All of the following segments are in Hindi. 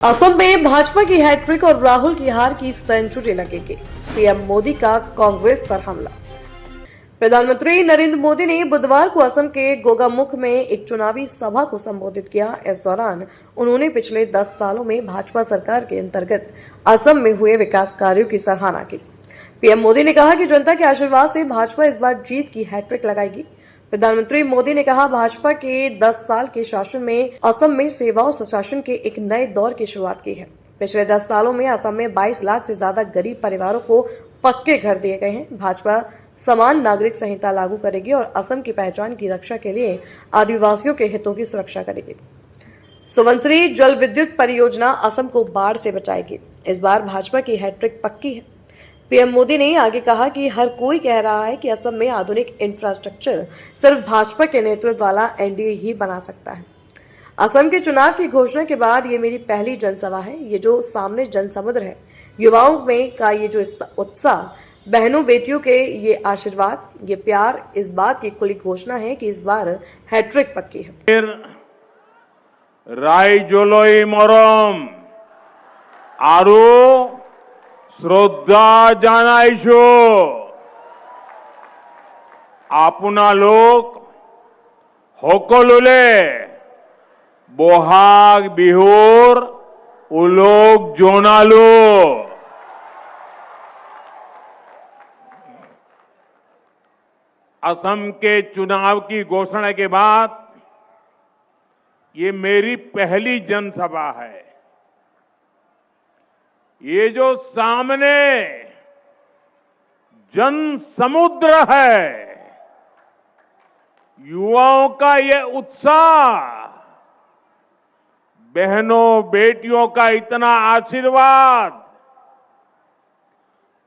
असम में भाजपा की हैट्रिक और राहुल की हार की सेंचुरी लगेगी। पीएम मोदी का कांग्रेस पर हमला। प्रधानमंत्री नरेंद्र मोदी ने बुधवार को असम के गोगामुख में एक चुनावी सभा को संबोधित किया। इस दौरान उन्होंने पिछले 10 सालों में भाजपा सरकार के अंतर्गत असम में हुए विकास कार्यों की सराहना की। पीएम मोदी ने कहा कि जनता के आशीर्वाद से भाजपा इस बार जीत की हैट्रिक लगाएगी। प्रधानमंत्री मोदी ने कहा, भाजपा के 10 साल के शासन में असम में सेवा और सुशासन के एक नए दौर की शुरुआत की है। पिछले 10 सालों में असम में 22 लाख से ज्यादा गरीब परिवारों को पक्के घर दिए गए हैं। भाजपा समान नागरिक संहिता लागू करेगी और असम की पहचान की रक्षा के लिए आदिवासियों के हितों की सुरक्षा करेगी। सुबनसिरी जल विद्युत परियोजना असम को बाढ़ से बचाएगी। इस बार भाजपा की हैट्रिक पक्की है। पीएम मोदी ने आगे कहा कि हर कोई कह रहा है कि असम में आधुनिक इंफ्रास्ट्रक्चर सिर्फ भाजपा के नेतृत्व वाला एनडीए ही बना सकता है। असम के चुनाव की घोषणा के बाद ये मेरी पहली जनसभा है। ये जो सामने जनसमुद्र है, युवाओं में का ये जो उत्साह, बहनों बेटियों के ये आशीर्वाद, ये प्यार, इस बात की खुली घोषणा है कि इस बार हैट्रिक पक्की है। राइजोलोई मोरम आरु শ্রদ্ধা জানাইছো আপোনালোক সকলোলে বহাগ বিহুৰ উলগ জনালো। असम के चुनाव की घोषणा के बाद ये मेरी पहली जनसभा है। ये जो सामने जन समुद्र है, युवाओं का ये उत्साह, बहनों बेटियों का इतना आशीर्वाद,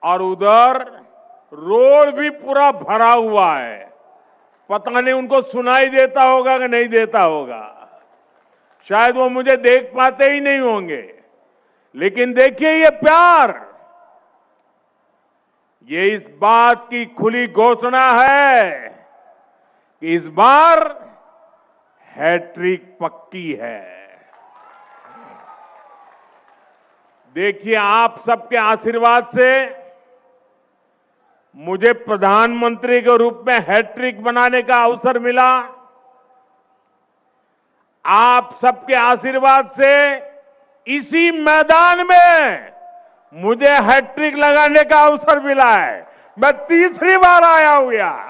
और उधर रोड भी पूरा भरा हुआ है। पता नहीं उनको सुनाई देता होगा कि नहीं देता होगा, शायद वो मुझे देख पाते ही नहीं होंगे। लेकिन देखिए ये प्यार, ये इस बात की खुली घोषणा है कि इस बार हैट्रिक पक्की है। देखिए, आप सबके आशीर्वाद से मुझे प्रधानमंत्री के रूप में हैट्रिक बनाने का अवसर मिला। आप सबके आशीर्वाद से इसी मैदान में मुझे हैट्रिक लगाने का अवसर मिला है। मैं तीसरी बार आया हूं यहाँ।